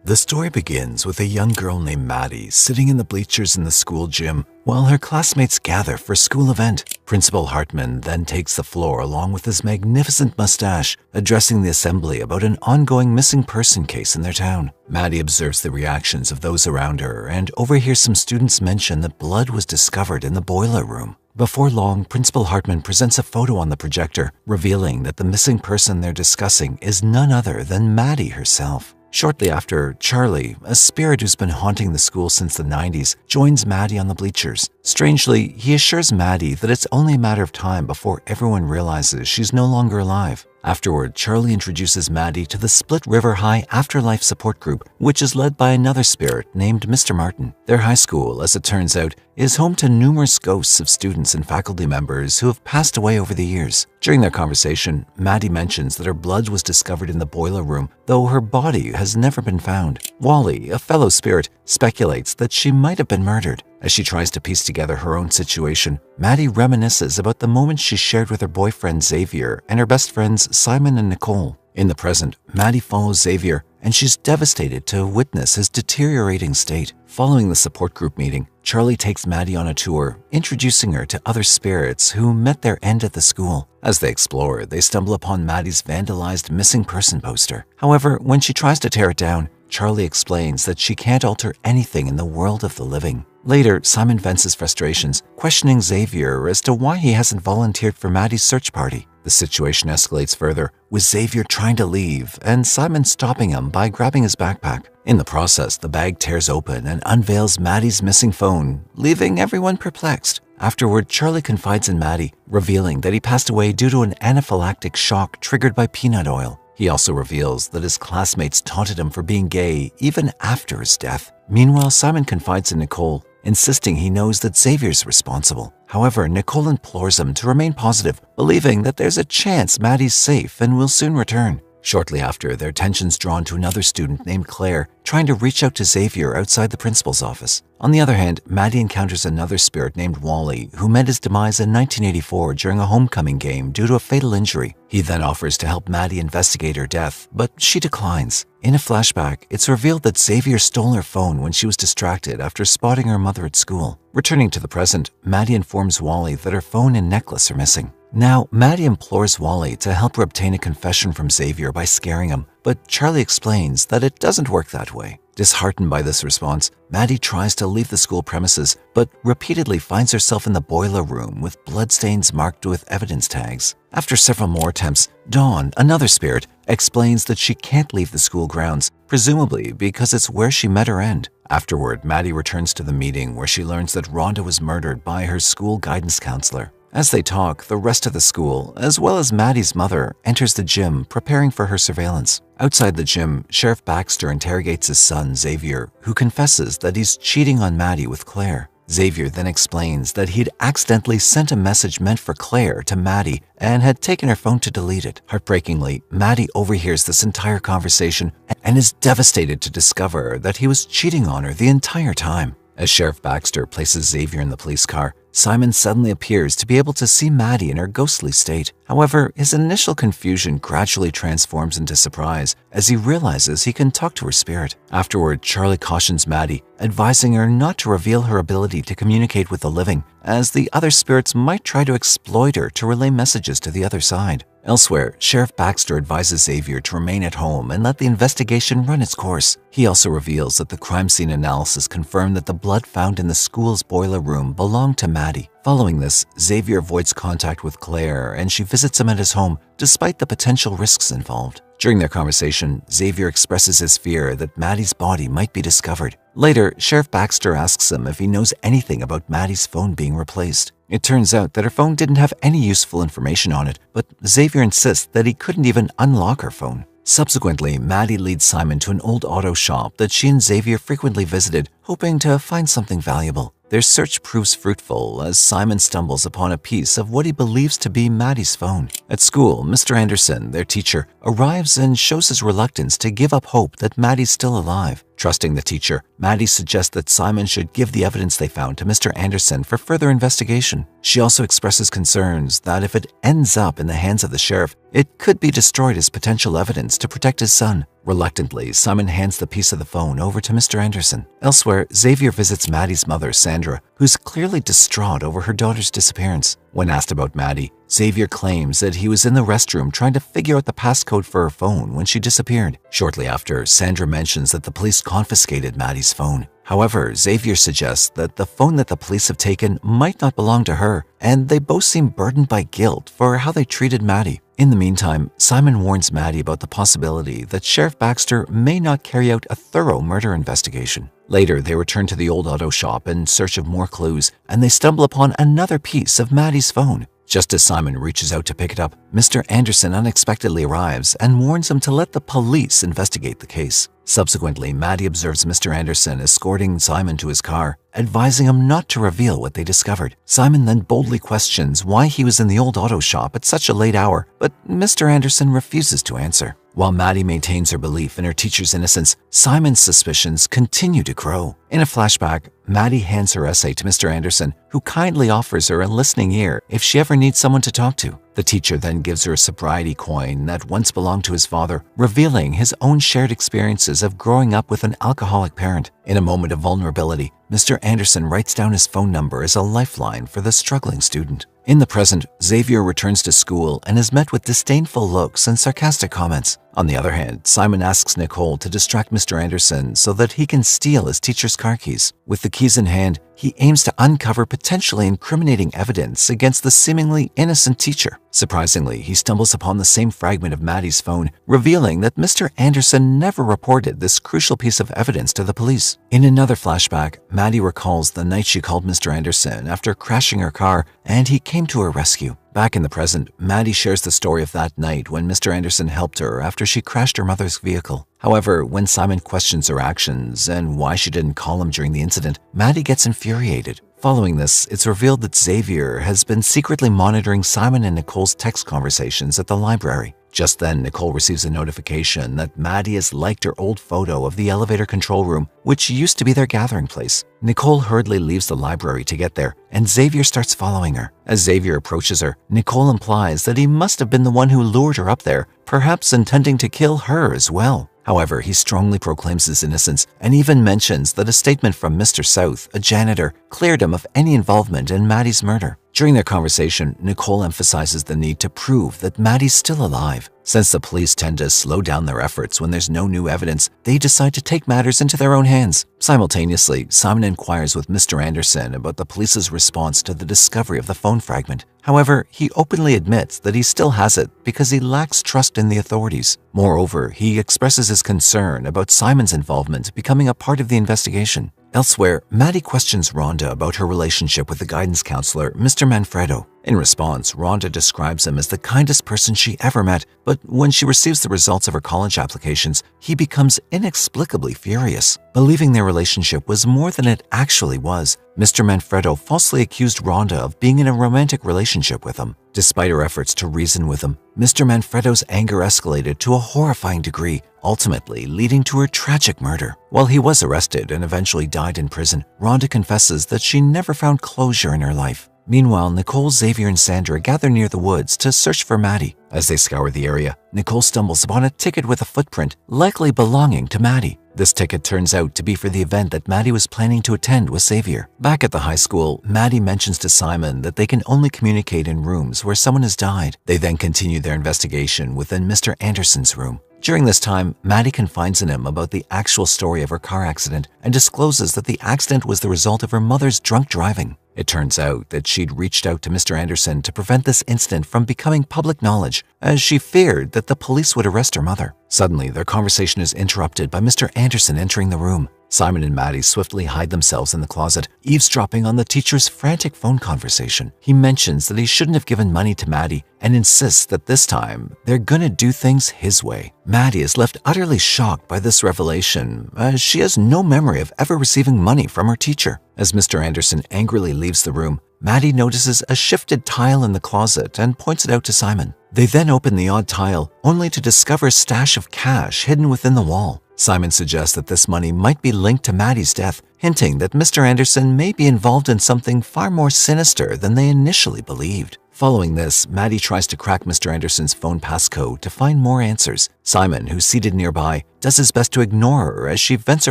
The story begins with a young girl named Maddie sitting in the bleachers in the school gym while her classmates gather for a school event. Principal Hartman then takes the floor along with his magnificent mustache, addressing the assembly about an ongoing missing person case in their town. Maddie observes the reactions of those around her and overhears some students mention that blood was discovered in the boiler room. Before long, Principal Hartman presents a photo on the projector, revealing that the missing person they're discussing is none other than Maddie herself. Shortly after, Charlie, a spirit who's been haunting the school since the 90s, joins Maddie on the bleachers. Strangely, he assures Maddie that it's only a matter of time before everyone realizes she's no longer alive. Afterward, Charlie introduces Maddie to the Split River High Afterlife Support Group, which is led by another spirit named Mr. Martin. Their high school, as it turns out, is home to numerous ghosts of students and faculty members who have passed away over the years. During their conversation, Maddie mentions that her blood was discovered in the boiler room, though her body has never been found. Wally, a fellow spirit, speculates that she might have been murdered. As she tries to piece together her own situation, Maddie reminisces about the moments she shared with her boyfriend Xavier and her best friends Simon and Nicole. In the present, Maddie follows Xavier, and she's devastated to witness his deteriorating state. Following the support group meeting, Charlie takes Maddie on a tour, introducing her to other spirits who met their end at the school. As they explore, they stumble upon Maddie's vandalized missing person poster. However, when she tries to tear it down, Charlie explains that she can't alter anything in the world of the living. Later, Simon vents his frustrations, questioning Xavier as to why he hasn't volunteered for Maddie's search party. The situation escalates further, with Xavier trying to leave and Simon stopping him by grabbing his backpack. In the process, the bag tears open and unveils Maddie's missing phone, leaving everyone perplexed. Afterward, Charlie confides in Maddie, revealing that he passed away due to an anaphylactic shock triggered by peanut oil. He also reveals that his classmates taunted him for being gay even after his death. Meanwhile, Simon confides in Nicole, insisting he knows that Xavier's responsible. However, Nicole implores him to remain positive, believing that there's a chance Maddie's safe and will soon return. Shortly after, their attention's drawn to another student named Claire, trying to reach out to Xavier outside the principal's office. On the other hand, Maddie encounters another spirit named Wally, who met his demise in 1984 during a homecoming game due to a fatal injury. He then offers to help Maddie investigate her death, but she declines. In a flashback, it's revealed that Xavier stole her phone when she was distracted after spotting her mother at school. Returning to the present, Maddie informs Wally that her phone and necklace are missing. Now, Maddie implores Wally to help her obtain a confession from Xavier by scaring him, but Charlie explains that it doesn't work that way. Disheartened by this response, Maddie tries to leave the school premises, but repeatedly finds herself in the boiler room with bloodstains marked with evidence tags. After several more attempts, Dawn, another spirit, explains that she can't leave the school grounds, presumably because it's where she met her end. Afterward, Maddie returns to the meeting where she learns that Rhonda was murdered by her school guidance counselor. As they talk, the rest of the school, as well as Maddie's mother, enters the gym, preparing for her surveillance. Outside the gym, Sheriff Baxter interrogates his son, Xavier, who confesses that he's cheating on Maddie with Claire. Xavier then explains that he'd accidentally sent a message meant for Claire to Maddie and had taken her phone to delete it. Heartbreakingly, Maddie overhears this entire conversation and is devastated to discover that he was cheating on her the entire time. As Sheriff Baxter places Xavier in the police car, Simon suddenly appears to be able to see Maddie in her ghostly state. However, his initial confusion gradually transforms into surprise as he realizes he can talk to her spirit. Afterward, Charlie cautions Maddie, advising her not to reveal her ability to communicate with the living, as the other spirits might try to exploit her to relay messages to the other side. Elsewhere, Sheriff Baxter advises Xavier to remain at home and let the investigation run its course. He also reveals that the crime scene analysis confirmed that the blood found in the school's boiler room belonged to Maddie. Following this, Xavier avoids contact with Claire and she visits him at his home despite the potential risks involved. During their conversation, Xavier expresses his fear that Maddie's body might be discovered. Later, Sheriff Baxter asks him if he knows anything about Maddie's phone being replaced. It turns out that her phone didn't have any useful information on it, but Xavier insists that he couldn't even unlock her phone. Subsequently, Maddie leads Simon to an old auto shop that she and Xavier frequently visited, hoping to find something valuable. Their search proves fruitful as Simon stumbles upon a piece of what he believes to be Maddie's phone. At school, Mr. Anderson, their teacher, arrives and shows his reluctance to give up hope that Maddie's still alive. Trusting the teacher, Maddie suggests that Simon should give the evidence they found to Mr. Anderson for further investigation. She also expresses concerns that if it ends up in the hands of the sheriff, it could be destroyed as potential evidence to protect his son. Reluctantly, Simon hands the piece of the phone over to Mr. Anderson. Elsewhere, Xavier visits Maddie's mother, Sandra, who's clearly distraught over her daughter's disappearance. When asked about Maddie, Xavier claims that he was in the restroom trying to figure out the passcode for her phone when she disappeared. Shortly after, Sandra mentions that the police confiscated Maddie's phone. However, Xavier suggests that the phone that the police have taken might not belong to her, and they both seem burdened by guilt for how they treated Maddie. In the meantime, Simon warns Maddie about the possibility that Sheriff Baxter may not carry out a thorough murder investigation. Later, they return to the old auto shop in search of more clues, and they stumble upon another piece of Maddie's phone. Just as Simon reaches out to pick it up, Mr. Anderson unexpectedly arrives and warns him to let the police investigate the case. Subsequently, Maddie observes Mr. Anderson escorting Simon to his car, advising him not to reveal what they discovered. Simon then boldly questions why he was in the old auto shop at such a late hour, but Mr. Anderson refuses to answer. While Maddie maintains her belief in her teacher's innocence, Simon's suspicions continue to grow. In a flashback, Maddie hands her essay to Mr. Anderson, who kindly offers her a listening ear if she ever needs someone to talk to. The teacher then gives her a sobriety coin that once belonged to his father, revealing his own shared experiences of growing up with an alcoholic parent. In a moment of vulnerability, Mr. Anderson writes down his phone number as a lifeline for the struggling student. In the present, Xavier returns to school and is met with disdainful looks and sarcastic comments. On the other hand, Simon asks Nicole to distract Mr. Anderson so that he can steal his teacher's car keys. With the keys in hand, he aims to uncover potentially incriminating evidence against the seemingly innocent teacher. Surprisingly, he stumbles upon the same fragment of Maddie's phone, revealing that Mr. Anderson never reported this crucial piece of evidence to the police. In another flashback, Maddie recalls the night she called Mr. Anderson after crashing her car, and he came to her rescue. Back in the present, Maddie shares the story of that night when Mr. Anderson helped her after she crashed her mother's vehicle. However, when Simon questions her actions and why she didn't call him during the incident, Maddie gets infuriated. Following this, it's revealed that Xavier has been secretly monitoring Simon and Nicole's text conversations at the library. Just then, Nicole receives a notification that Maddie has liked her old photo of the elevator control room, which used to be their gathering place. Nicole hurriedly leaves the library to get there, and Xavier starts following her. As Xavier approaches her, Nicole implies that he must have been the one who lured her up there, perhaps intending to kill her as well. However, he strongly proclaims his innocence and even mentions that a statement from Mr. South, a janitor, cleared him of any involvement in Maddie's murder. During their conversation, Nicole emphasizes the need to prove that Maddie's still alive. Since the police tend to slow down their efforts when there's no new evidence, they decide to take matters into their own hands. Simultaneously, Simon inquires with Mr. Anderson about the police's response to the discovery of the phone fragment. However, he openly admits that he still has it because he lacks trust in the authorities. Moreover, he expresses his concern about Simon's involvement becoming a part of the investigation. Elsewhere, Maddie questions Rhonda about her relationship with the guidance counselor, Mr. Manfredo. In response, Rhonda describes him as the kindest person she ever met, but when she receives the results of her college applications, he becomes inexplicably furious. Believing their relationship was more than it actually was, Mr. Manfredo falsely accused Rhonda of being in a romantic relationship with him. Despite her efforts to reason with him, Mr. Manfredo's anger escalated to a horrifying degree, ultimately leading to her tragic murder. While he was arrested and eventually died in prison, Rhonda confesses that she never found closure in her life. Meanwhile, Nicole, Xavier, and Sandra gather near the woods to search for Maddie. As they scour the area, Nicole stumbles upon a ticket with a footprint, likely belonging to Maddie. This ticket turns out to be for the event that Maddie was planning to attend with Xavier. Back at the high school, Maddie mentions to Simon that they can only communicate in rooms where someone has died. They then continue their investigation within Mr. Anderson's room. During this time, Maddie confides in him about the actual story of her car accident and discloses that the accident was the result of her mother's drunk driving. It turns out that she'd reached out to Mr. Anderson to prevent this incident from becoming public knowledge, as she feared that the police would arrest her mother. Suddenly, their conversation is interrupted by Mr. Anderson entering the room. Simon and Maddie swiftly hide themselves in the closet, eavesdropping on the teacher's frantic phone conversation. He mentions that he shouldn't have given money to Maddie and insists that this time they're gonna do things his way. Maddie is left utterly shocked by this revelation, as she has no memory of ever receiving money from her teacher. As Mr. Anderson angrily leaves the room, Maddie notices a shifted tile in the closet and points it out to Simon. They then open the odd tile, only to discover a stash of cash hidden within the wall. Simon suggests that this money might be linked to Maddie's death, hinting that Mr. Anderson may be involved in something far more sinister than they initially believed. Following this, Maddie tries to crack Mr. Anderson's phone passcode to find more answers. Simon, who's seated nearby, does his best to ignore her as she vents her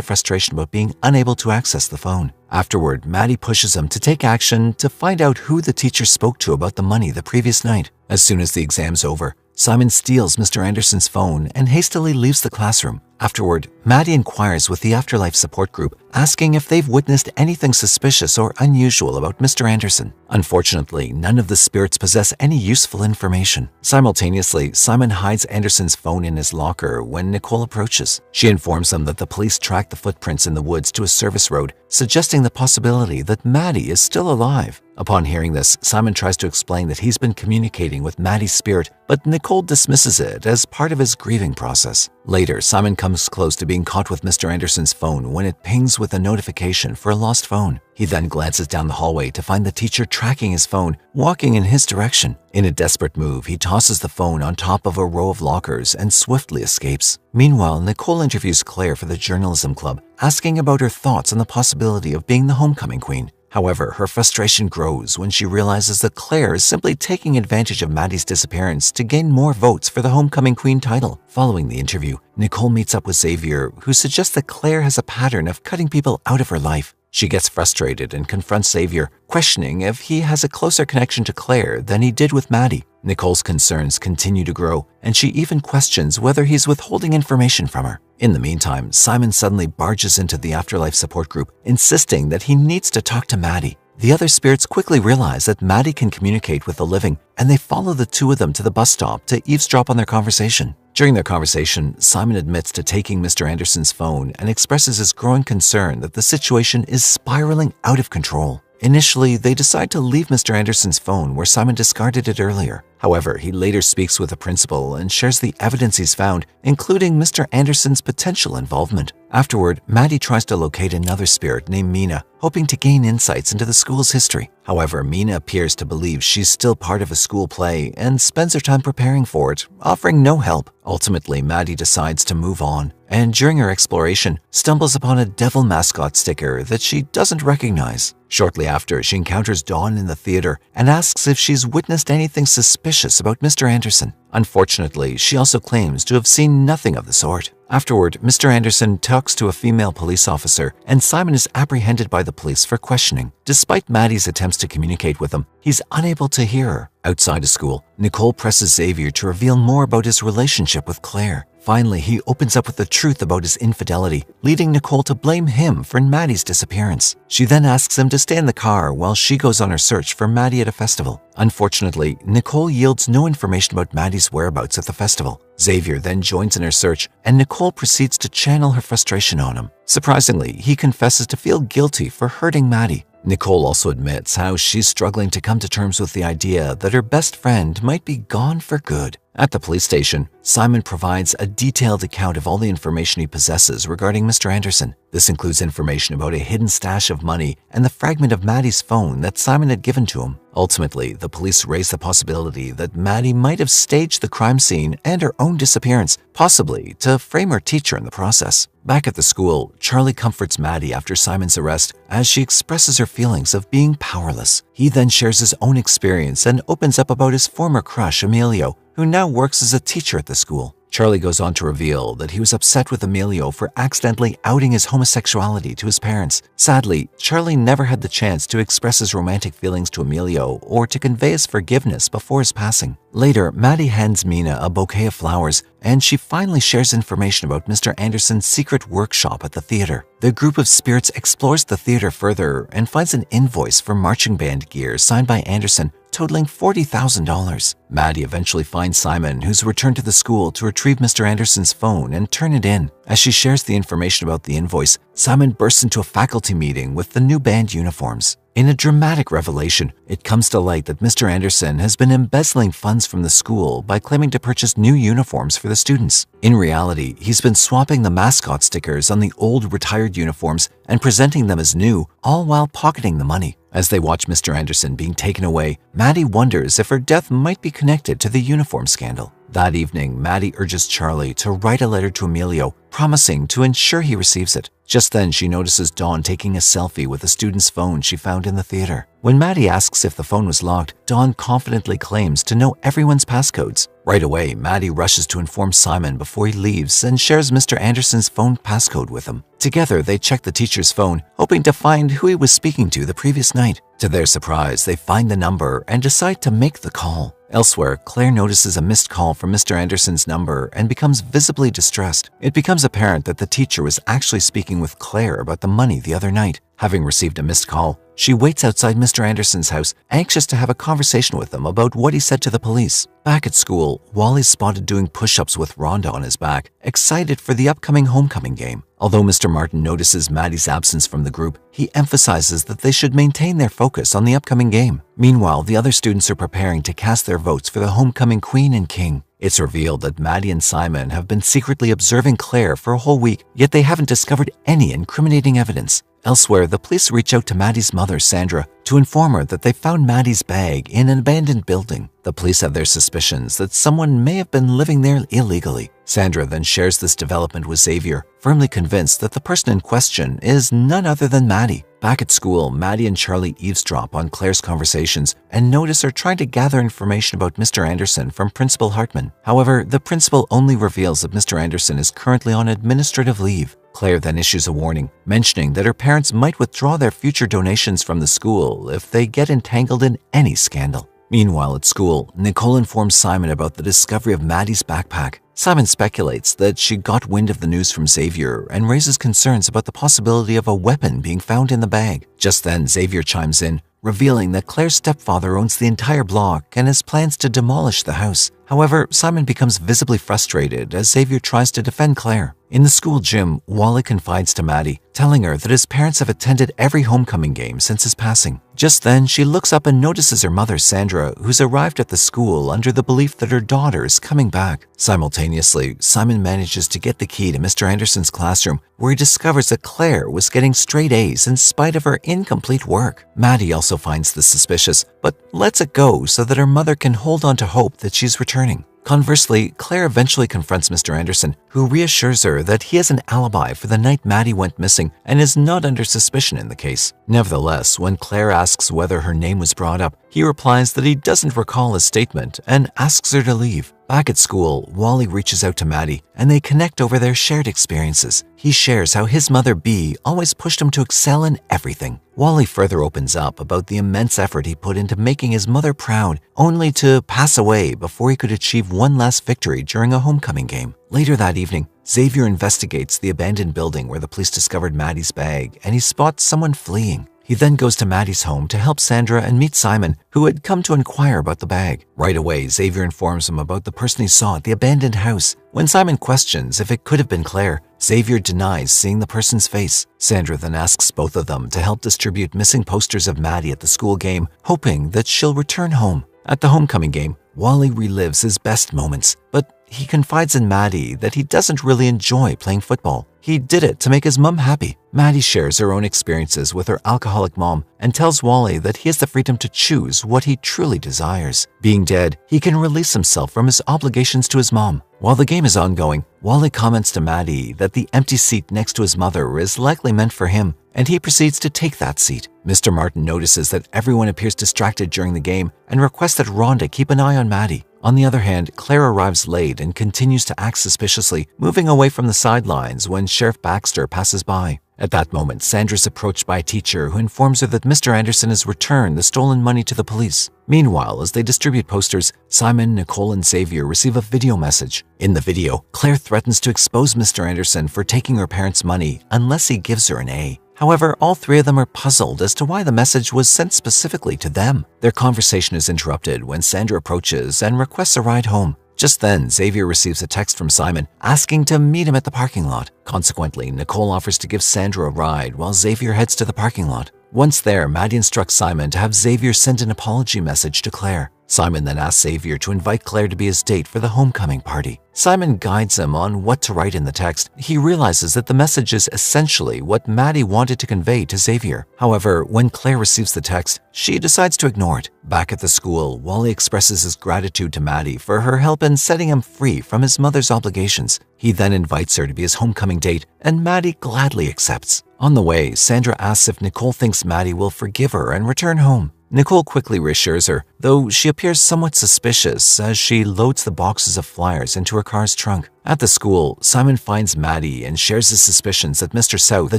frustration about being unable to access the phone. Afterward, Maddie pushes him to take action to find out who the teacher spoke to about the money the previous night. As soon as the exam's over, Simon steals Mr. Anderson's phone and hastily leaves the classroom. Afterward, Maddie inquires with the Afterlife support group, asking if they've witnessed anything suspicious or unusual about Mr. Anderson. Unfortunately, none of the spirits possess any useful information. Simultaneously, Simon hides Anderson's phone in his locker when Nicole approaches. She informs them that the police tracked the footprints in the woods to a service road, suggesting the possibility that Maddie is still alive. Upon hearing this, Simon tries to explain that he's been communicating with Maddie's spirit, but Nicole dismisses it as part of his grieving process. Later, Simon comes close to being caught with Mr. Anderson's phone when it pings with a notification for a lost phone. He then glances down the hallway to find the teacher tracking his phone, walking in his direction. In a desperate move, he tosses the phone on top of a row of lockers and swiftly escapes. Meanwhile, Nicole interviews Claire for the journalism club, asking about her thoughts on the possibility of being the homecoming queen. However, her frustration grows when she realizes that Claire is simply taking advantage of Maddie's disappearance to gain more votes for the homecoming queen title. Following the interview, Nicole meets up with Xavier, who suggests that Claire has a pattern of cutting people out of her life. She gets frustrated and confronts Xavier, questioning if he has a closer connection to Claire than he did with Maddie. Nicole's concerns continue to grow, and she even questions whether he's withholding information from her. In the meantime, Simon suddenly barges into the Afterlife support group, insisting that he needs to talk to Maddie. The other spirits quickly realize that Maddie can communicate with the living, and they follow the two of them to the bus stop to eavesdrop on their conversation. During their conversation, Simon admits to taking Mr. Anderson's phone and expresses his growing concern that the situation is spiraling out of control. Initially, they decide to leave Mr. Anderson's phone where Simon discarded it earlier. However, he later speaks with the principal and shares the evidence he's found, including Mr. Anderson's potential involvement. Afterward, Maddie tries to locate another spirit named Mina, hoping to gain insights into the school's history. However, Mina appears to believe she's still part of a school play and spends her time preparing for it, offering no help. Ultimately, Maddie decides to move on, and during her exploration, stumbles upon a devil mascot sticker that she doesn't recognize. Shortly after, she encounters Dawn in the theater and asks if she's witnessed anything suspicious about Mr. Anderson. Unfortunately, she also claims to have seen nothing of the sort. Afterward, Mr. Anderson talks to a female police officer, and Simon is apprehended by the police for questioning. Despite Maddie's attempts to communicate with him, he's unable to hear her. Outside of school, Nicole presses Xavier to reveal more about his relationship with Claire. Finally, he opens up with the truth about his infidelity, leading Nicole to blame him for Maddie's disappearance. She then asks him to stay in the car while she goes on her search for Maddie at a festival. Unfortunately, Nicole yields no information about Maddie's whereabouts at the festival. Xavier then joins in her search, and Nicole proceeds to channel her frustration on him. Surprisingly, he confesses to feel guilty for hurting Maddie. Nicole also admits how she's struggling to come to terms with the idea that her best friend might be gone for good. At the police station, Simon provides a detailed account of all the information he possesses regarding Mr. Anderson. This includes information about a hidden stash of money and the fragment of Maddie's phone that Simon had given to him. Ultimately, the police raise the possibility that Maddie might have staged the crime scene and her own disappearance, possibly to frame her teacher in the process. Back at the school, Charlie comforts Maddie after Simon's arrest as she expresses her feelings of being powerless. He then shares his own experience and opens up about his former crush, Emilio, who now works as a teacher at the school. Charlie goes on to reveal that he was upset with Emilio for accidentally outing his homosexuality to his parents. Sadly, Charlie never had the chance to express his romantic feelings to Emilio or to convey his forgiveness before his passing. Later, Maddie hands Mina a bouquet of flowers, and she finally shares information about Mr. Anderson's secret workshop at the theater. The group of spirits explores the theater further and finds an invoice for marching band gear signed by Anderson, totaling $40,000. Maddie eventually finds Simon, who's returned to the school to retrieve Mr. Anderson's phone and turn it in. As she shares the information about the invoice, Simon bursts into a faculty meeting with the new band uniforms. In a dramatic revelation, it comes to light that Mr. Anderson has been embezzling funds from the school by claiming to purchase new uniforms for the students. In reality, he's been swapping the mascot stickers on the old retired uniforms and presenting them as new, all while pocketing the money. As they watch Mr. Anderson being taken away, Maddie wonders if her death might be connected to the uniform scandal. That evening, Maddie urges Charlie to write a letter to Emilio, promising to ensure he receives it. Just then, she notices Dawn taking a selfie with a student's phone she found in the theater. When Maddie asks if the phone was locked, Dawn confidently claims to know everyone's passcodes. Right away, Maddie rushes to inform Simon before he leaves and shares Mr. Anderson's phone passcode with him. Together, they check the teacher's phone, hoping to find who he was speaking to the previous night. To their surprise, they find the number and decide to make the call. Elsewhere, Claire notices a missed call from Mr. Anderson's number and becomes visibly distressed. It becomes apparent that the teacher was actually speaking with Claire about the money the other night. Having received a missed call, she waits outside Mr. Anderson's house, anxious to have a conversation with him about what he said to the police. Back at school, Wally's spotted doing push-ups with Rhonda on his back, excited for the upcoming homecoming game. Although Mr. Martin notices Maddie's absence from the group, he emphasizes that they should maintain their focus on the upcoming game. Meanwhile, the other students are preparing to cast their votes for the homecoming queen and king. It's revealed that Maddie and Simon have been secretly observing Claire for a whole week, yet they haven't discovered any incriminating evidence. Elsewhere, the police reach out to Maddie's mother, Sandra, to inform her that they found Maddie's bag in an abandoned building. The police have their suspicions that someone may have been living there illegally. Sandra then shares this development with Xavier, firmly convinced that the person in question is none other than Maddie. Back at school, Maddie and Charlie eavesdrop on Claire's conversations and notice her trying to gather information about Mr. Anderson from Principal Hartman. However, the principal only reveals that Mr. Anderson is currently on administrative leave. Claire then issues a warning, mentioning that her parents might withdraw their future donations from the school if they get entangled in any scandal. Meanwhile, at school, Nicole informs Simon about the discovery of Maddie's backpack. Simon speculates that she got wind of the news from Xavier and raises concerns about the possibility of a weapon being found in the bag. Just then, Xavier chimes in, revealing that Claire's stepfather owns the entire block and has plans to demolish the house. However, Simon becomes visibly frustrated as Xavier tries to defend Claire. In the school gym, Wally confides to Maddie, telling her that his parents have attended every homecoming game since his passing. Just then, she looks up and notices her mother, Sandra, who's arrived at the school under the belief that her daughter is coming back. Simultaneously, Simon manages to get the key to Mr. Anderson's classroom, where he discovers that Claire was getting straight A's in spite of her incomplete work. Maddie also finds this suspicious, but lets it go so that her mother can hold on to hope that she's returning. Conversely, Claire eventually confronts Mr. Anderson, who reassures her that he has an alibi for the night Maddie went missing and is not under suspicion in the case. Nevertheless, when Claire asks whether her name was brought up, he replies that he doesn't recall his statement and asks her to leave. Back at school, Wally reaches out to Maddie, and they connect over their shared experiences. He shares how his mother, Bea, always pushed him to excel in everything. Wally further opens up about the immense effort he put into making his mother proud, only to pass away before he could achieve one last victory during a homecoming game. Later that evening, Xavier investigates the abandoned building where the police discovered Maddie's bag, and he spots someone fleeing. He then goes to Maddie's home to help Sandra and meet Simon, who had come to inquire about the bag. Right away, Xavier informs him about the person he saw at the abandoned house. When Simon questions if it could have been Claire, Xavier denies seeing the person's face. Sandra then asks both of them to help distribute missing posters of Maddie at the school game, hoping that she'll return home. At the homecoming game, Wally relives his best moments, but he confides in Maddie that he doesn't really enjoy playing football. He did it to make his mum happy. Maddie shares her own experiences with her alcoholic mom and tells Wally that he has the freedom to choose what he truly desires. Being dead, he can release himself from his obligations to his mom. While the game is ongoing, Wally comments to Maddie that the empty seat next to his mother is likely meant for him, and he proceeds to take that seat. Mr. Martin notices that everyone appears distracted during the game and requests that Rhonda keep an eye on Maddie. On the other hand, Claire arrives late and continues to act suspiciously, moving away from the sidelines when Sheriff Baxter passes by. At that moment, Sandra is approached by a teacher who informs her that Mr. Anderson has returned the stolen money to the police. Meanwhile, as they distribute posters, Simon, Nicole, and Xavier receive a video message. In the video, Claire threatens to expose Mr. Anderson for taking her parents' money unless he gives her an A. However, all three of them are puzzled as to why the message was sent specifically to them. Their conversation is interrupted when Sandra approaches and requests a ride home. Just then, Xavier receives a text from Simon asking to meet him at the parking lot. Consequently, Nicole offers to give Sandra a ride while Xavier heads to the parking lot. Once there, Maddie instructs Simon to have Xavier send an apology message to Claire. Simon then asks Xavier to invite Claire to be his date for the homecoming party. Simon guides him on what to write in the text. He realizes that the message is essentially what Maddie wanted to convey to Xavier. However, when Claire receives the text, she decides to ignore it. Back at the school, Wally expresses his gratitude to Maddie for her help in setting him free from his mother's obligations. He then invites her to be his homecoming date, and Maddie gladly accepts. On the way, Sandra asks if Nicole thinks Maddie will forgive her and return home. Nicole quickly reassures her, though she appears somewhat suspicious as she loads the boxes of flyers into her car's trunk. At the school, Simon finds Maddie and shares his suspicions that Mr. South, the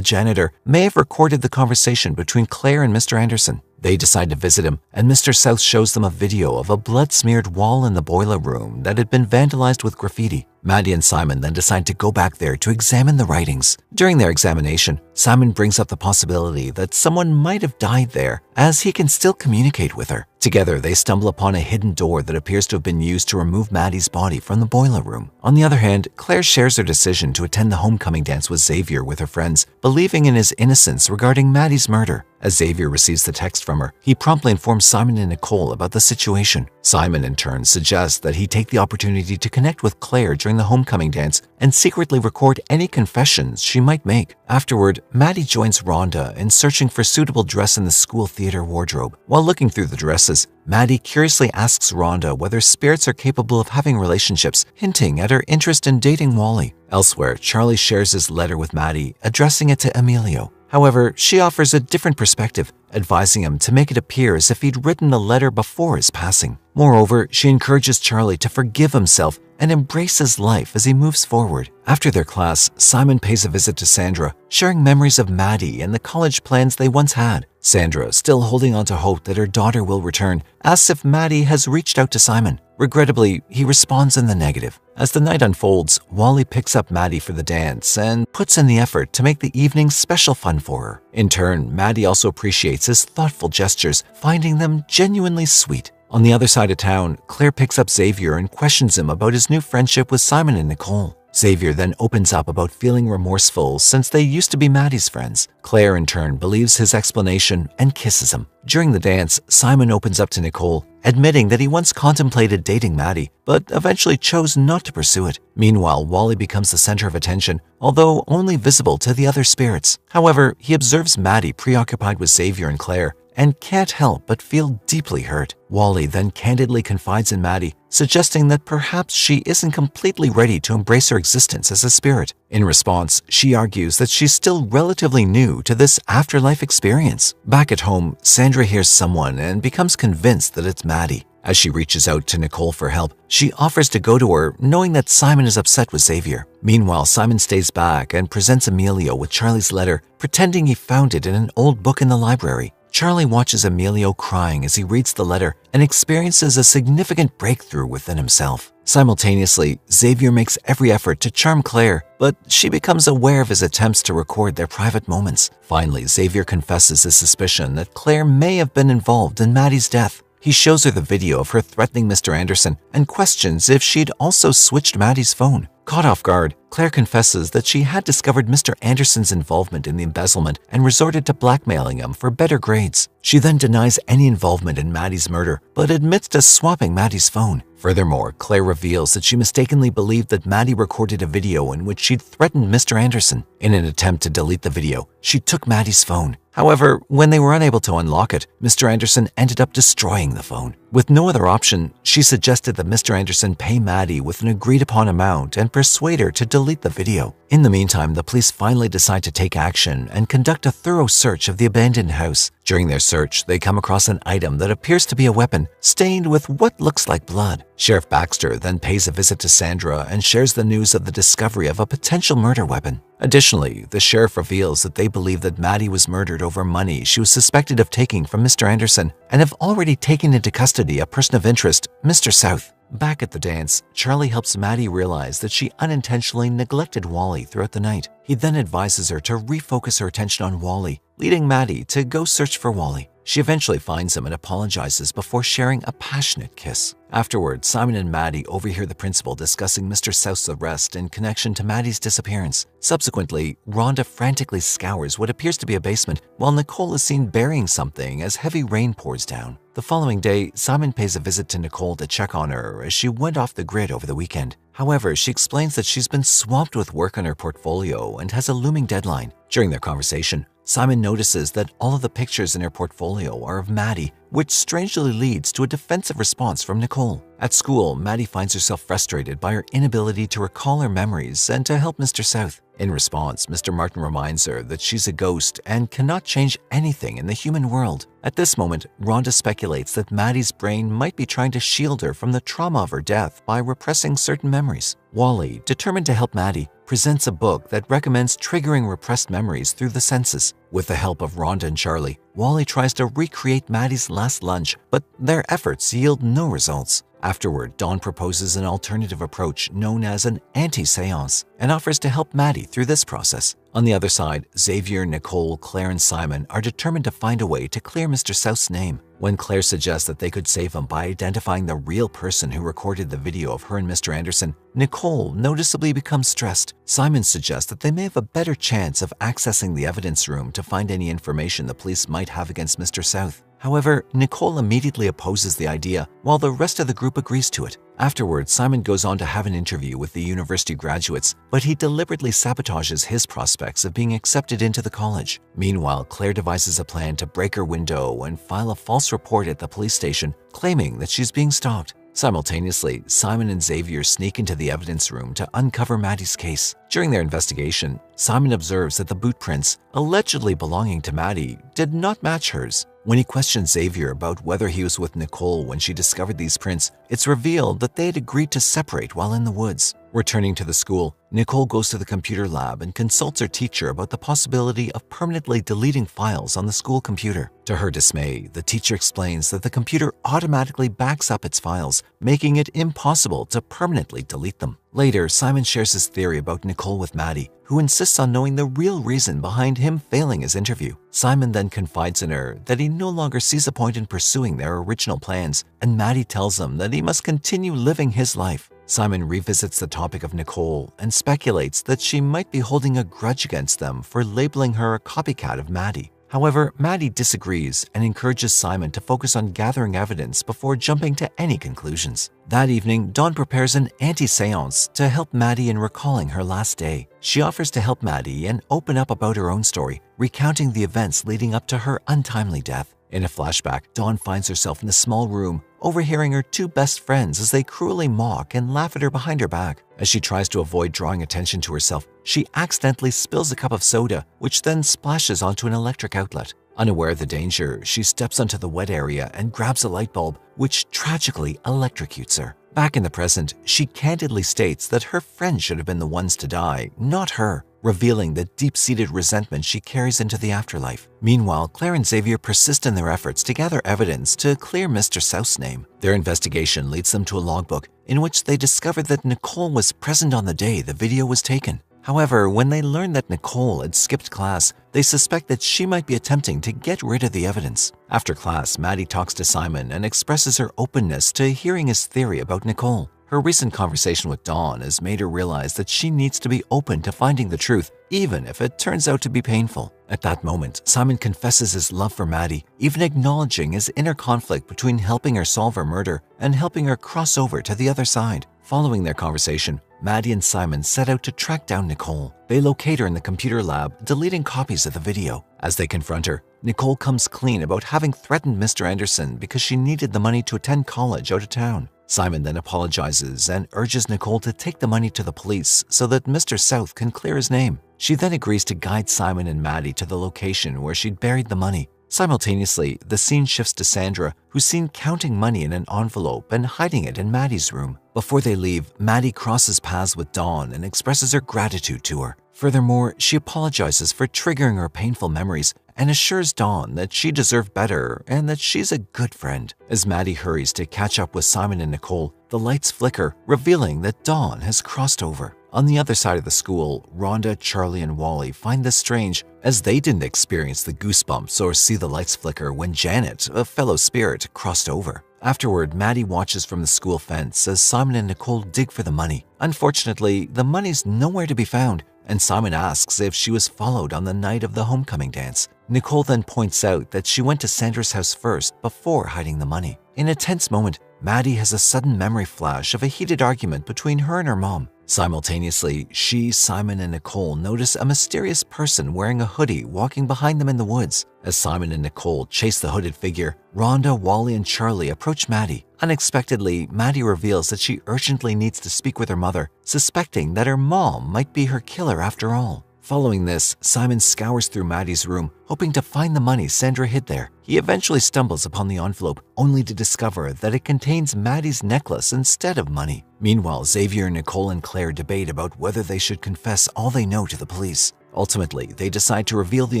janitor, may have recorded the conversation between Claire and Mr. Anderson. They decide to visit him, and Mr. South shows them a video of a blood-smeared wall in the boiler room that had been vandalized with graffiti. Maddie and Simon then decide to go back there to examine the writings. During their examination, Simon brings up the possibility that someone might have died there, as he can still communicate with her. Together, they stumble upon a hidden door that appears to have been used to remove Maddie's body from the boiler room. On the other hand, Claire shares her decision to attend the homecoming dance with Xavier with her friends, believing in his innocence regarding Maddie's murder. As Xavier receives the text from her, he promptly informs Simon and Nicole about the situation. Simon, in turn, suggests that he take the opportunity to connect with Claire during the homecoming dance and secretly record any confessions she might make. Afterward, Maddie joins Rhonda in searching for suitable dress in the school theater wardrobe. While looking through the dresses, Maddie curiously asks Rhonda whether spirits are capable of having relationships, hinting at her interest in dating Wally. Elsewhere, Charlie shares his letter with Maddie, addressing it to Emilio. However, she offers a different perspective, advising him to make it appear as if he'd written the letter before his passing. Moreover, she encourages Charlie to forgive himself and embrace his life as he moves forward. After their class, Simon pays a visit to Sandra, sharing memories of Maddie and the college plans they once had. Sandra, still holding on to hope that her daughter will return, asks if Maddie has reached out to Simon. Regrettably, he responds in the negative. As the night unfolds, Wally picks up Maddie for the dance and puts in the effort to make the evening special fun for her. In turn, Maddie also appreciates his thoughtful gestures, finding them genuinely sweet. On the other side of town, Claire picks up Xavier and questions him about his new friendship with Simon and Nicole. Xavier then opens up about feeling remorseful since they used to be Maddie's friends. Claire, in turn, believes his explanation and kisses him. During the dance, Simon opens up to Nicole, admitting that he once contemplated dating Maddie, but eventually chose not to pursue it. Meanwhile, Wally becomes the center of attention, although only visible to the other spirits. However, he observes Maddie preoccupied with Xavier and Claire, and can't help but feel deeply hurt. Wally then candidly confides in Maddie, suggesting that perhaps she isn't completely ready to embrace her existence as a spirit. In response, she argues that she's still relatively new to this afterlife experience. Back at home, Sandra hears someone and becomes convinced that it's Maddie. As she reaches out to Nicole for help, she offers to go to her, knowing that Simon is upset with Xavier. Meanwhile, Simon stays back and presents Emilio with Charlie's letter, pretending he found it in an old book in the library. Charlie watches Emilio crying as he reads the letter and experiences a significant breakthrough within himself. Simultaneously, Xavier makes every effort to charm Claire, but she becomes aware of his attempts to record their private moments. Finally, Xavier confesses his suspicion that Claire may have been involved in Maddie's death. He shows her the video of her threatening Mr. Anderson and questions if she'd also switched Maddie's phone. Caught off guard, Claire confesses that she had discovered Mr. Anderson's involvement in the embezzlement and resorted to blackmailing him for better grades. She then denies any involvement in Maddie's murder, but admits to swapping Maddie's phone. Furthermore, Claire reveals that she mistakenly believed that Maddie recorded a video in which she'd threatened Mr. Anderson. In an attempt to delete the video, she took Maddie's phone. However, when they were unable to unlock it, Mr. Anderson ended up destroying the phone. With no other option, she suggested that Mr. Anderson pay Maddie with an agreed-upon amount and persuade her to delete the video. In the meantime, the police finally decide to take action and conduct a thorough search of the abandoned house. During their search, they come across an item that appears to be a weapon, stained with what looks like blood. Sheriff Baxter then pays a visit to Sandra and shares the news of the discovery of a potential murder weapon. Additionally, the sheriff reveals that they believe that Maddie was murdered over money she was suspected of taking from Mr. Anderson and have already taken into custody a person of interest, Mr. South. Back at the dance, Charlie helps Maddie realize that she unintentionally neglected Wally throughout the night. He then advises her to refocus her attention on Wally, leading Maddie to go search for Wally. She eventually finds him and apologizes before sharing a passionate kiss. Afterward, Simon and Maddie overhear the principal discussing Mr. South's arrest in connection to Maddie's disappearance. Subsequently, Rhonda frantically scours what appears to be a basement, while Nicole is seen burying something as heavy rain pours down. The following day, Simon pays a visit to Nicole to check on her as she went off the grid over the weekend. However, she explains that she's been swamped with work on her portfolio and has a looming deadline. During their conversation, Simon notices that all of the pictures in her portfolio are of Maddie, which strangely leads to a defensive response from Nicole. At school, Maddie finds herself frustrated by her inability to recall her memories and to help Mr. South. In response, Mr. Martin reminds her that she's a ghost and cannot change anything in the human world. At this moment, Rhonda speculates that Maddie's brain might be trying to shield her from the trauma of her death by repressing certain memories. Wally, determined to help Maddie, presents a book that recommends triggering repressed memories through the senses. With the help of Rhonda and Charlie, Wally tries to recreate Maddie's last lunch, but their efforts yield no results. Afterward, Dawn proposes an alternative approach known as an anti-seance and offers to help Maddie through this process. On the other side, Xavier, Nicole, Claire, and Simon are determined to find a way to clear Mr. South's name. When Claire suggests that they could save him by identifying the real person who recorded the video of her and Mr. Anderson, Nicole noticeably becomes stressed. Simon suggests that they may have a better chance of accessing the evidence room to find any information the police might have against Mr. South. However, Nicole immediately opposes the idea, while the rest of the group agrees to it. Afterwards, Simon goes on to have an interview with the university graduates, but he deliberately sabotages his prospects of being accepted into the college. Meanwhile, Claire devises a plan to break her window and file a false report at the police station, claiming that she's being stalked. Simultaneously, Simon and Xavier sneak into the evidence room to uncover Maddie's case. During their investigation, Simon observes that the boot prints, allegedly belonging to Maddie, did not match hers. When he questions Xavier about whether he was with Nicole when she discovered these prints, it's revealed that they had agreed to separate while in the woods. Returning to the school, Nicole goes to the computer lab and consults her teacher about the possibility of permanently deleting files on the school computer. To her dismay, the teacher explains that the computer automatically backs up its files, making it impossible to permanently delete them. Later, Simon shares his theory about Nicole with Maddie, who insists on knowing the real reason behind him failing his interview. Simon then confides in her that he no longer sees a point in pursuing their original plans, and Maddie tells him that he must continue living his life. Simon revisits the topic of Nicole and speculates that she might be holding a grudge against them for labeling her a copycat of Maddie. However, Maddie disagrees and encourages Simon to focus on gathering evidence before jumping to any conclusions. That evening, Dawn prepares an anti-seance to help Maddie in recalling her last day. She offers to help Maddie and open up about her own story, recounting the events leading up to her untimely death. In a flashback, Dawn finds herself in a small room, overhearing her two best friends as they cruelly mock and laugh at her behind her back. As she tries to avoid drawing attention to herself, she accidentally spills a cup of soda, which then splashes onto an electric outlet. Unaware of the danger, she steps onto the wet area and grabs a light bulb, which tragically electrocutes her. Back in the present, she candidly states that her friends should have been the ones to die, not her, revealing the deep-seated resentment she carries into the afterlife. Meanwhile, Claire and Xavier persist in their efforts to gather evidence to clear Mr. South's name. Their investigation leads them to a logbook in which they discover that Nicole was present on the day the video was taken. However, when they learn that Nicole had skipped class, they suspect that she might be attempting to get rid of the evidence. After class, Maddie talks to Simon and expresses her openness to hearing his theory about Nicole. Her recent conversation with Dawn has made her realize that she needs to be open to finding the truth, even if it turns out to be painful. At that moment, Simon confesses his love for Maddie, even acknowledging his inner conflict between helping her solve her murder and helping her cross over to the other side. Following their conversation, Maddie and Simon set out to track down Nicole. They locate her in the computer lab, deleting copies of the video. As they confront her, Nicole comes clean about having threatened Mr. Anderson because she needed the money to attend college out of town. Simon then apologizes and urges Nicole to take the money to the police so that Mr. South can clear his name. She then agrees to guide Simon and Maddie to the location where she'd buried the money. Simultaneously, the scene shifts to Sandra, who's seen counting money in an envelope and hiding it in Maddie's room. Before they leave, Maddie crosses paths with Dawn and expresses her gratitude to her. Furthermore, she apologizes for triggering her painful memories and assures Dawn that she deserved better and that she's a good friend. As Maddie hurries to catch up with Simon and Nicole, the lights flicker, revealing that Dawn has crossed over. On the other side of the school, Rhonda, Charlie, and Wally find this strange, as they didn't experience the goosebumps or see the lights flicker when Janet, a fellow spirit, crossed over. Afterward, Maddie watches from the school fence as Simon and Nicole dig for the money. Unfortunately, the money's nowhere to be found, and Simon asks if she was followed on the night of the homecoming dance. Nicole then points out that she went to Sandra's house first before hiding the money. In a tense moment, Maddie has a sudden memory flash of a heated argument between her and her mom. Simultaneously, she, Simon, and Nicole notice a mysterious person wearing a hoodie walking behind them in the woods. As Simon and Nicole chase the hooded figure, Rhonda, Wally, and Charlie approach Maddie. Unexpectedly, Maddie reveals that she urgently needs to speak with her mother, suspecting that her mom might be her killer after all. Following this, Simon scours through Maddie's room, hoping to find the money Sandra hid there. He eventually stumbles upon the envelope, only to discover that it contains Maddie's necklace instead of money. Meanwhile, Xavier, Nicole, and Claire debate about whether they should confess all they know to the police. Ultimately, they decide to reveal the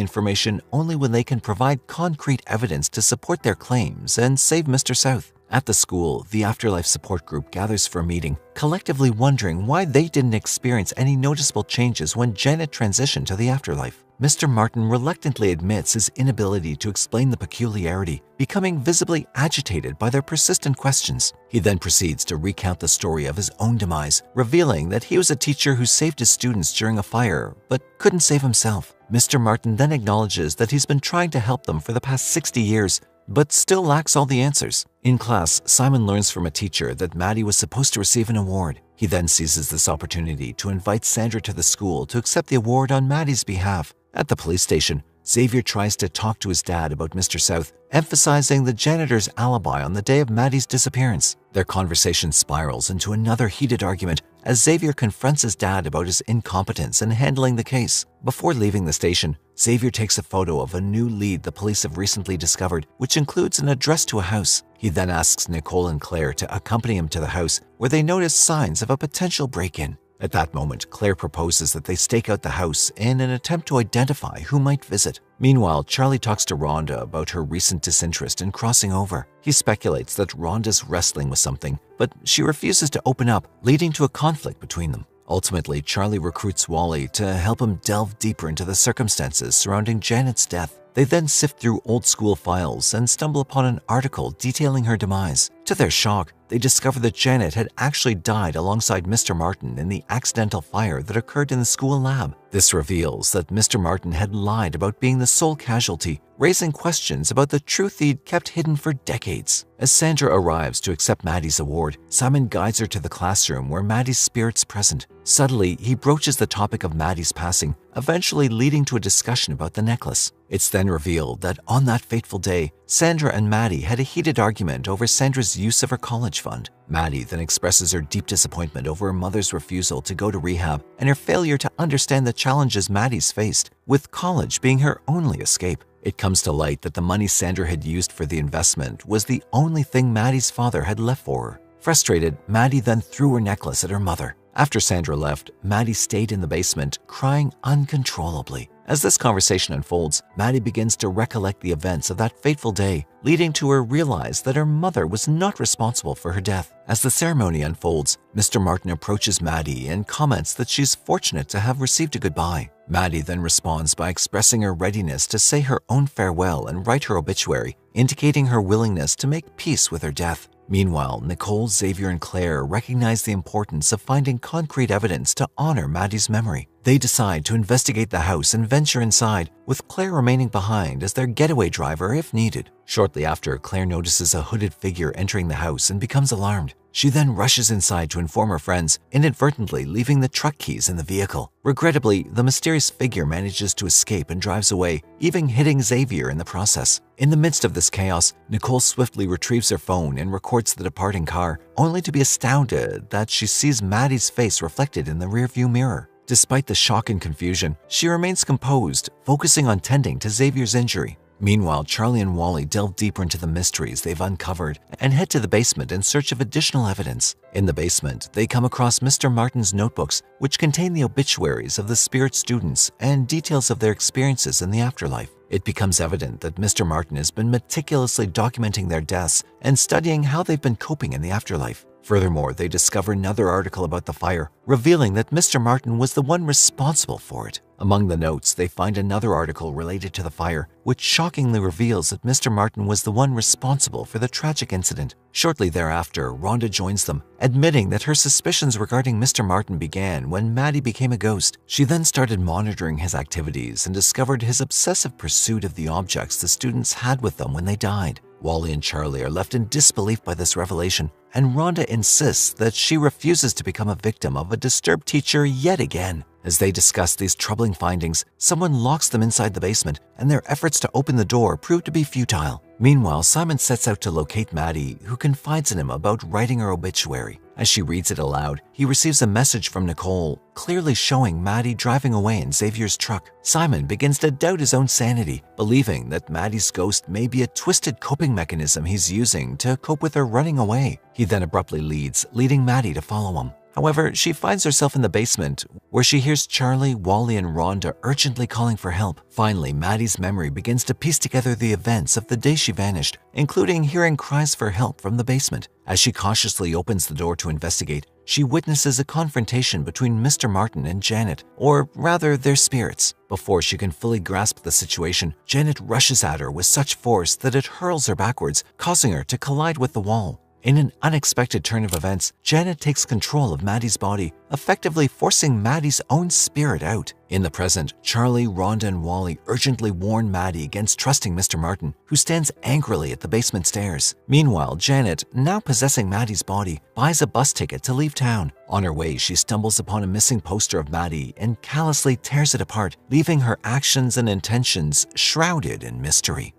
information only when they can provide concrete evidence to support their claims and save Mr. South. At the school, the Afterlife support group gathers for a meeting, collectively wondering why they didn't experience any noticeable changes when Janet transitioned to the afterlife. Mr. Martin reluctantly admits his inability to explain the peculiarity, becoming visibly agitated by their persistent questions. He then proceeds to recount the story of his own demise, revealing that he was a teacher who saved his students during a fire, but couldn't save himself. Mr. Martin then acknowledges that he's been trying to help them for the past 60 years, but still lacks all the answers. In class, Simon learns from a teacher that Maddie was supposed to receive an award. He then seizes this opportunity to invite Sandra to the school to accept the award on Maddie's behalf. At the police station, Xavier tries to talk to his dad about Mr. South, emphasizing the janitor's alibi on the day of Maddie's disappearance. Their conversation spirals into another heated argument as Xavier confronts his dad about his incompetence in handling the case. Before leaving the station, Xavier takes a photo of a new lead the police have recently discovered, which includes an address to a house. He then asks Nicole and Claire to accompany him to the house, where they notice signs of a potential break-in. At that moment, Claire proposes that they stake out the house in an attempt to identify who might visit. Meanwhile, Charlie talks to Rhonda about her recent disinterest in crossing over. He speculates that Rhonda's wrestling with something, but she refuses to open up, leading to a conflict between them. Ultimately, Charlie recruits Wally to help him delve deeper into the circumstances surrounding Janet's death. They then sift through old school files and stumble upon an article detailing her demise. To their shock, they discover that Janet had actually died alongside Mr. Martin in the accidental fire that occurred in the school lab. This reveals that Mr. Martin had lied about being the sole casualty, raising questions about the truth he'd kept hidden for decades. As Sandra arrives to accept Maddie's award, Simon guides her to the classroom where Maddie's spirit's present. Subtly, he broaches the topic of Maddie's passing, eventually leading to a discussion about the necklace. It's then revealed that on that fateful day, Sandra and Maddie had a heated argument over Sandra's use of her college fund. Maddie then expresses her deep disappointment over her mother's refusal to go to rehab and her failure to understand the challenges Maddie's faced, with college being her only escape. It comes to light that the money Sandra had used for the investment was the only thing Maddie's father had left for her. Frustrated, Maddie then threw her necklace at her mother. After Sandra left, Maddie stayed in the basement, crying uncontrollably. As this conversation unfolds, Maddie begins to recollect the events of that fateful day, leading to her realize that her mother was not responsible for her death. As the ceremony unfolds, Mr. Martin approaches Maddie and comments that she's fortunate to have received a goodbye. Maddie then responds by expressing her readiness to say her own farewell and write her obituary, indicating her willingness to make peace with her death. Meanwhile, Nicole, Xavier, and Claire recognize the importance of finding concrete evidence to honor Maddie's memory. They decide to investigate the house and venture inside, with Claire remaining behind as their getaway driver if needed. Shortly after, Claire notices a hooded figure entering the house and becomes alarmed. She then rushes inside to inform her friends, inadvertently leaving the truck keys in the vehicle. Regrettably, the mysterious figure manages to escape and drives away, even hitting Xavier in the process. In the midst of this chaos, Nicole swiftly retrieves her phone and records the departing car, only to be astounded that she sees Maddie's face reflected in the rearview mirror. Despite the shock and confusion, she remains composed, focusing on tending to Xavier's injury. Meanwhile, Charlie and Wally delve deeper into the mysteries they've uncovered and head to the basement in search of additional evidence. In the basement, they come across Mr. Martin's notebooks, which contain the obituaries of the spirit students and details of their experiences in the afterlife. It becomes evident that Mr. Martin has been meticulously documenting their deaths and studying how they've been coping in the afterlife. Furthermore, they discover another article about the fire, revealing that Mr. Martin was the one responsible for it. Among the notes, they find another article related to the fire, which shockingly reveals that Mr. Martin was the one responsible for the tragic incident. Shortly thereafter, Rhonda joins them, admitting that her suspicions regarding Mr. Martin began when Maddie became a ghost. She then started monitoring his activities and discovered his obsessive pursuit of the objects the students had with them when they died. Wally and Charlie are left in disbelief by this revelation, and Rhonda insists that she refuses to become a victim of a disturbed teacher yet again. As they discuss these troubling findings, someone locks them inside the basement, and their efforts to open the door prove to be futile. Meanwhile, Simon sets out to locate Maddie, who confides in him about writing her obituary. As she reads it aloud, he receives a message from Nicole, clearly showing Maddie driving away in Xavier's truck. Simon begins to doubt his own sanity, believing that Maddie's ghost may be a twisted coping mechanism he's using to cope with her running away. He then abruptly leaves, leading Maddie to follow him. However, she finds herself in the basement, where she hears Charlie, Wally, and Rhonda urgently calling for help. Finally, Maddie's memory begins to piece together the events of the day she vanished, including hearing cries for help from the basement. As she cautiously opens the door to investigate, she witnesses a confrontation between Mr. Martin and Janet, or rather their spirits. Before she can fully grasp the situation, Janet rushes at her with such force that it hurls her backwards, causing her to collide with the wall. In an unexpected turn of events, Janet takes control of Maddie's body, effectively forcing Maddie's own spirit out. In the present, Charlie, Rhonda, and Wally urgently warn Maddie against trusting Mr. Martin, who stands angrily at the basement stairs. Meanwhile, Janet, now possessing Maddie's body, buys a bus ticket to leave town. On her way, she stumbles upon a missing poster of Maddie and callously tears it apart, leaving her actions and intentions shrouded in mystery.